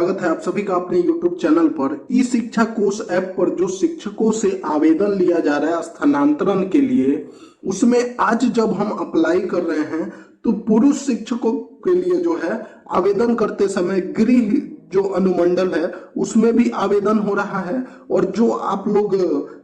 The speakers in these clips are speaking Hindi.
स्वागत है आप सभी का अपने YouTube चैनल पर। ई शिक्षा कोष ऐप पर जो शिक्षकों से आवेदन लिया जा रहा है स्थानांतरण के लिए, उसमें आज जब हम अप्लाई कर रहे हैं तो पुरुष शिक्षकों के लिए जो है आवेदन करते समय गृह जो अनुमंडल है उसमें भी आवेदन हो रहा है, और जो आप लोग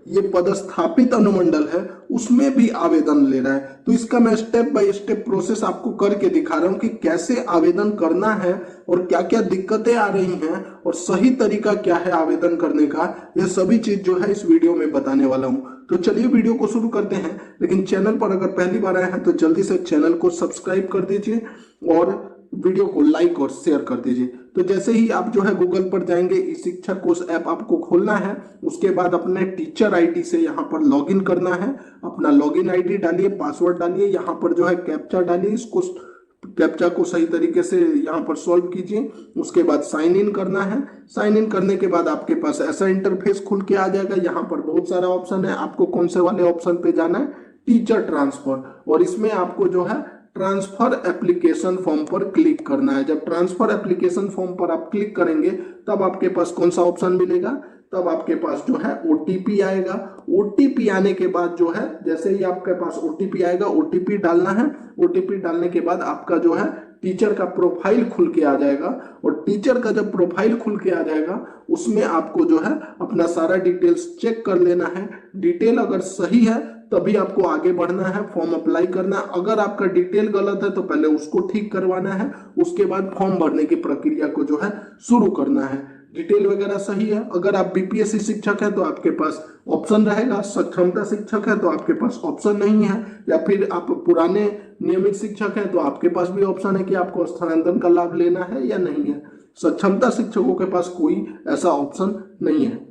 ये पदस्थापित अनुमंडल है उसमें भी आवेदन ले रहा है। तो इसका मैं स्टेप बाय स्टेप प्रोसेस आपको करके दिखा रहा हूँ कि कैसे आवेदन करना है और क्या क्या दिक्कतें आ रही हैं और सही तरीका क्या है आवेदन करने का। यह सभी चीज जो है इस वीडियो में बताने वाला हूँ। तो चलिए वीडियो को शुरू करते हैं। लेकिन चैनल पर अगर पहली बार आए हैं तो जल्दी से चैनल को सब्सक्राइब कर दीजिए और वीडियो को लाइक और शेयर कर दीजिए। तो जैसे ही आप जो है गूगल पर जाएंगे, ई शिक्षा कोष ऐप आपको खोलना है। उसके बाद अपने टीचर आईडी से यहाँ पर लॉगिन करना है। अपना लॉगिन आईडी डालिए, पासवर्ड डालिए, यहाँ पर जो है कैप्चा डालिए। इसको कैप्चा को सही तरीके से यहाँ पर सॉल्व कीजिए। उसके बाद साइन इन करना है। साइन इन करने के बाद आपके पास ऐसा इंटरफेस खुल के आ जाएगा। यहाँ पर बहुत सारा ऑप्शन है, आपको कौन से वाले ऑप्शन पे जाना है, टीचर ट्रांसफर, और इसमें आपको जो है ट्रांसफर एप्लीकेशन फॉर्म पर क्लिक करना है। जब ट्रांसफर एप्लीकेशन फॉर्म पर आप क्लिक करेंगे तब आपके पास कौन सा ऑप्शन मिलेगा, तब आपके पास जो है ओटीपी आएगा। ओटीपी आने के बाद जो है, जैसे ही आपके पास ओटीपी आएगा, ओटीपी डालना है। ओटीपी डालने के बाद आपका जो है टीचर का प्रोफाइल खुल के आ जाएगा, और टीचर का जब प्रोफाइल खुल के आ जाएगा उसमें आपको जो है अपना सारा डिटेल्स चेक कर लेना है। डिटेल अगर सही है तभी आपको आगे बढ़ना है, फॉर्म अप्लाई करना है। अगर आपका डिटेल गलत है तो पहले उसको ठीक करवाना है, उसके बाद फॉर्म भरने की प्रक्रिया को जो है शुरू करना है। डिटेल वगैरह सही है। अगर आप बीपीएससी शिक्षक है तो आपके पास ऑप्शन रहेगा, सक्षमता शिक्षक है तो आपके पास ऑप्शन नहीं है, या फिर आप पुराने नियमित शिक्षक है तो आपके पास भी ऑप्शन है कि आपको स्थानांतरण का लाभ लेना है या नहीं है। सक्षमता शिक्षकों के पास कोई ऐसा ऑप्शन नहीं है।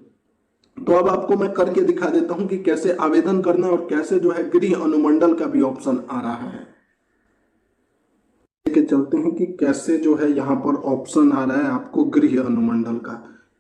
तो अब आपको मैं करके दिखा देता हूं कि कैसे आवेदन करना है और कैसे जो है गृह अनुमंडल का भी ऑप्शन आ रहा है। लेके चलते हैं कि कैसे जो है यहाँ पर ऑप्शन आ रहा है आपको गृह अनुमंडल का।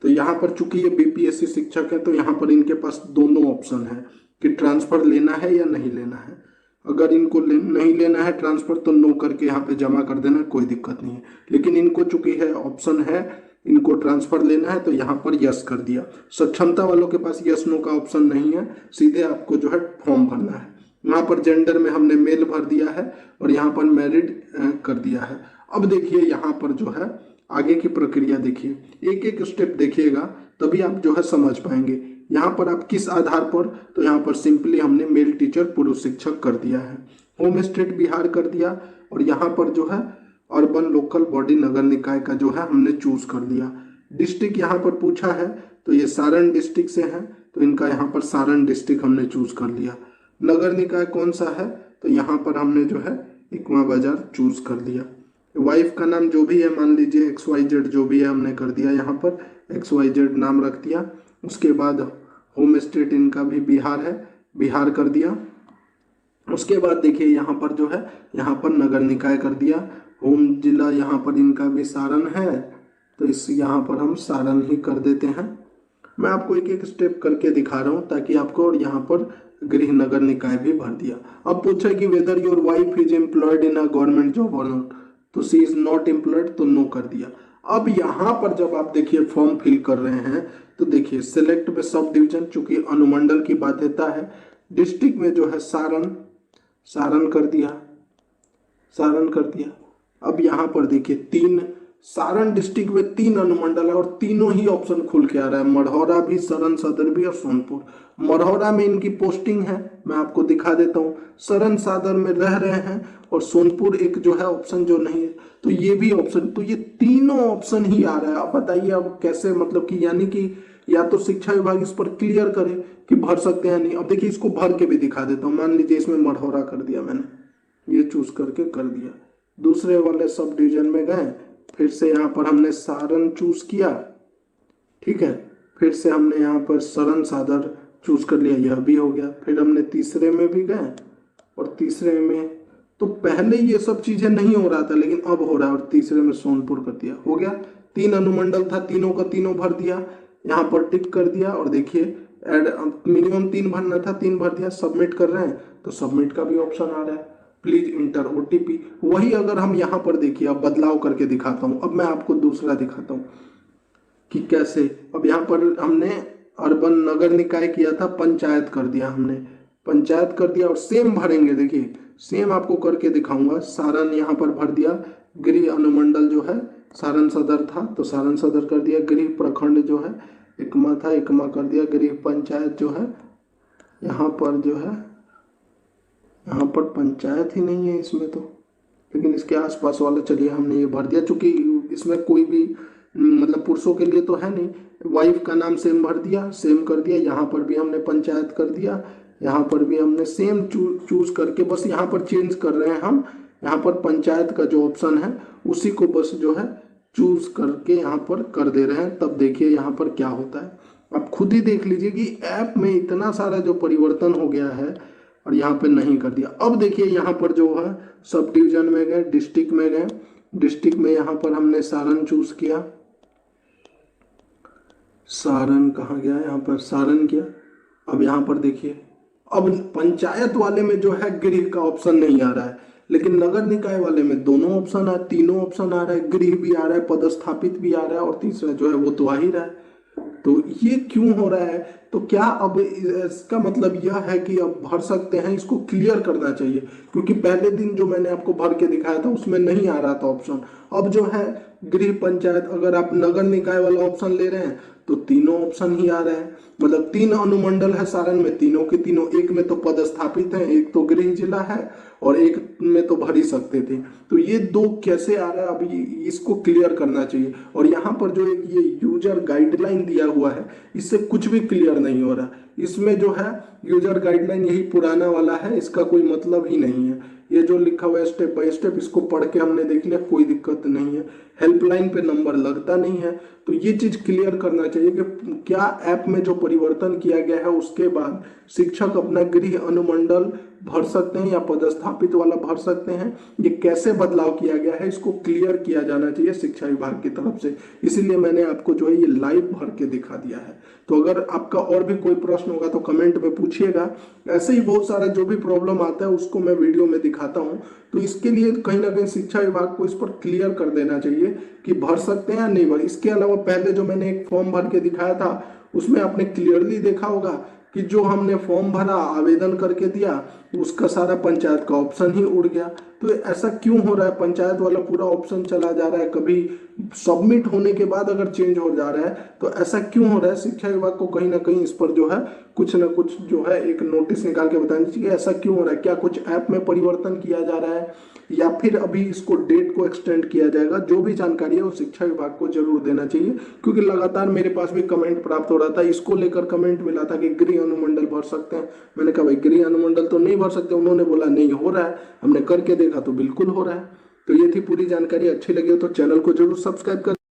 तो यहाँ पर चूंकि ये बीपीएससी शिक्षक है तो यहाँ पर इनके पास दोनों ऑप्शन है कि ट्रांसफर लेना है या नहीं लेना है। अगर इनको नहीं लेना है ट्रांसफर तो नो करके यहाँ पे जमा कर देना, कोई दिक्कत नहीं है। लेकिन इनको चूंकि है ऑप्शन है, इनको ट्रांसफर लेना है तो यहाँ पर यस कर दिया। सक्षमता वालों के पास यस नो का ऑप्शन नहीं है, सीधे आपको जो है फॉर्म भरना है। यहाँ पर जेंडर में हमने मेल भर दिया है और यहाँ पर मैरिड कर दिया है। अब देखिए यहाँ पर जो है आगे की प्रक्रिया देखिए, एक एक स्टेप देखिएगा तभी आप जो है समझ पाएंगे। यहाँ पर आप किस आधार पर, तो यहाँ पर सिंपली हमने मेल टीचर पुरुष शिक्षक कर दिया है। होम स्टेट बिहार कर दिया, और यहाँ पर जो है अर्बन लोकल बॉडी नगर निकाय का जो है हमने चूज कर लिया। डिस्ट्रिक्ट यहाँ पर पूछा है तो ये सारण डिस्ट्रिक्ट से है तो इनका यहाँ पर सारण डिस्ट्रिक्ट हमने चूज कर लिया। नगर निकाय कौन सा है तो यहाँ पर हमने जो है इकमा बाजार चूज कर लिया। वाइफ का नाम जो भी है, मान लीजिए XYZ जो भी है, हमने कर दिया यहाँ पर XYZ नाम रख दिया। उसके बाद होम स्टेट इनका भी बिहार है, बिहार कर दिया। उसके बाद देखिए यहाँ पर जो है यहाँ पर नगर निकाय कर दिया। होम जिला यहाँ पर इनका भी सारण है तो इस यहाँ पर हम सारण ही कर देते हैं। मैं आपको एक एक स्टेप करके दिखा रहा हूँ ताकि आपको, और यहाँ पर गृह नगर निकाय भी भर दिया। अब पूछा कि whether your wife is employed in a government job और नॉट, तो सी इज नॉट एम्प्लॉयड तो नो कर दिया। अब यहाँ पर जब आप देखिए फॉर्म फिल कर रहे हैं तो देखिए सिलेक्ट में सब डिवीजन, चूंकि अनुमंडल की बाध्यता है। डिस्ट्रिक्ट में जो है सारण, सारण कर दिया, सारण कर दिया। अब यहाँ पर देखिए तीन, सारण डिस्ट्रिक्ट में 3 अनुमंडल है और तीनों ही ऑप्शन खुल के आ रहा है। मढ़ौरा भी, सरन सदर भी और सोनपुर। मढ़ौरा में इनकी पोस्टिंग है, मैं आपको दिखा देता हूँ। सरन सदर में रह रहे हैं और सोनपुर एक जो है ऑप्शन जो नहीं है, तो ये भी ऑप्शन, तो ये तीनों ऑप्शन ही आ रहा है। अब बताइए अब कैसे, मतलब कि यानी कि या तो शिक्षा विभाग इस पर क्लियर करे कि भर सकते हैं नहीं। अब देखिए इसको भर के भी दिखा देता हूँ। मान लीजिए इसमें मढ़ौरा कर दिया मैंने, ये चूज करके कर दिया। दूसरे वाले सब डिवीजन में गए, फिर से यहाँ पर हमने सारण चूज किया, ठीक है। फिर से हमने यहाँ पर सरन सदर चूज कर लिया, यह भी हो गया। फिर हमने तीसरे में भी गए और तीसरे में, तो पहले ये सब चीजें नहीं हो रहा था लेकिन अब हो रहा है, और तीसरे में सोनपुर कर दिया, हो गया। 3 अनुमंडल था, तीनों का तीनों भर दिया, यहाँ पर टिक कर दिया। और देखिए एड मिनिमम 3 भरना था, 3 भर दिया। सबमिट कर रहे हैं तो सबमिट का भी ऑप्शन आ रहा है, प्लीज इंटर OTP। वही अगर हम यहाँ पर देखिए, अब बदलाव करके दिखाता हूँ। अब मैं आपको दूसरा दिखाता हूँ। कि कैसे। अब यहाँ पर हमने अर्बन नगर निकाय किया था, पंचायत कर दिया हमने, पंचायत कर दिया और सेम भरेंगे। देखिए सेम आपको करके दिखाऊंगा। सारण यहाँ पर भर दिया, गृह अनुमंडल जो है सारण सदर था तो सारण सदर कर दिया, गृह प्रखंड जो है एकमा था एकमा कर दिया, गृह पंचायत जो है यहाँ पर जो है, यहाँ पर पंचायत ही नहीं है इसमें तो, लेकिन इसके आसपास वाला चलिए हमने ये भर दिया। चूंकि इसमें कोई भी मतलब पुरुषों के लिए तो है नहीं, वाइफ का नाम सेम भर दिया, सेम कर दिया। यहाँ पर भी हमने पंचायत कर दिया, यहाँ पर भी हमने सेम चूज करके, बस यहाँ पर चेंज कर रहे हैं हम। यहाँ पर पंचायत का जो ऑप्शन है उसी को बस जो है चूज करके यहाँ पर कर दे रहे हैं। तब देखिए यहाँ पर क्या होता है, आप खुद ही देख लीजिए कि ऐप में इतना सारा जो परिवर्तन हो गया है और यहाँ पे नहीं कर दिया। अब देखिए यहाँ पर जो है सब डिवीजन में गए, डिस्ट्रिक्ट में गए, डिस्ट्रिक्ट में यहाँ पर हमने सारण चूज किया, सारण कहाँ गया, यहाँ पर सारण किया। अब यहाँ पर देखिए, अब पंचायत वाले में जो है गृह का ऑप्शन नहीं आ रहा है, लेकिन नगर निकाय वाले में दोनों ऑप्शन है, तीनों ऑप्शन आ रहा है, गृह भी आ रहा है, पदस्थापित भी आ रहा है और तीसरा जो है वो तो आ ही रहा है। तो ये क्यों हो रहा है? तो क्या अब इसका मतलब यह है कि अब भर सकते हैं, इसको क्लियर करना चाहिए, क्योंकि पहले दिन जो मैंने आपको भर के दिखाया था उसमें नहीं आ रहा था ऑप्शन। अब जो है गृह पंचायत, अगर आप नगर निकाय वाला ऑप्शन ले रहे हैं तो तीनों ऑप्शन ही आ रहे हैं, मतलब 3 अनुमंडल है सारण में, तीनों के तीनों, एक में तो पदस्थापित है, एक तो गृह जिला है और एक में तो भर ही सकते थे। तो ये 2 कैसे आ रहा है, अभी इसको क्लियर करना चाहिए। और यहाँ पर जो एक ये यूजर गाइडलाइन दिया हुआ है, इससे कुछ भी क्लियर नहीं हो रहा। इसमें जो है यूजर गाइडलाइन यही पुराना वाला है, इसका कोई मतलब ही नहीं है। ये जो लिखा हुआ है स्टेप बाय स्टेप, इसको पढ़ के हमने देख लिया, कोई दिक्कत नहीं है। हेल्पलाइन पे नंबर लगता नहीं है, तो ये चीज क्लियर करना चाहिए कि क्या ऐप में जो परिवर्तन किया गया है उसके बाद शिक्षक अपना गृह अनुमंडल भर सकते हैं या पदस्थापित वाला भर सकते हैं, ये कैसे बदलाव किया गया है, इसको क्लियर किया जाना चाहिए शिक्षा विभाग की तरफ से। इसीलिए मैंने आपको जो है ये लाइव भर के दिखा दिया है। तो अगर आपका और भी कोई प्रश्न होगा तो कमेंट में पूछिएगा। ऐसे ही बहुत सारा जो भी प्रॉब्लम आता है उसको मैं वीडियो में दिखाता हूँ। तो इसके लिए कहीं ना कहीं शिक्षा विभाग को इस पर क्लियर कर देना चाहिए कि भर सकते हैं या नहीं भर। इसके अलावा पहले जो मैंने एक फॉर्म भर के दिखाया था उसमें आपने क्लियरली देखा होगा कि जो हमने फॉर्म भरा, आवेदन करके दिया, उसका सारा पंचायत का ऑप्शन ही उड़ गया। तो ऐसा क्यों हो रहा है? पंचायत वाला पूरा ऑप्शन चला जा रहा है, कभी सबमिट होने के बाद अगर चेंज हो जा रहा है तो ऐसा क्यों हो रहा है? शिक्षा विभाग को कहीं ना कहीं इस पर जो है कुछ ना कुछ जो है एक नोटिस निकाल के बताना चाहिए ऐसा क्यों हो रहा है। क्या कुछ ऐप में परिवर्तन किया जा रहा है या फिर अभी इसको डेट को एक्सटेंड किया जाएगा? जो भी जानकारी है वो शिक्षा विभाग को जरूर देना चाहिए, क्योंकि लगातार मेरे पास भी कमेंट प्राप्त हो रहा था। इसको लेकर कमेंट मिला था कि गृह अनुमंडल भर सकते हैं, मैंने कहा भाई गृह अनुमंडल तो नहीं भर सकते, उन्होंने बोला नहीं हो रहा है, हमने करके देखा तो बिल्कुल हो रहा है। तो ये थी पूरी जानकारी। अच्छी लगी हो तो चैनल को जरूर सब्सक्राइब कर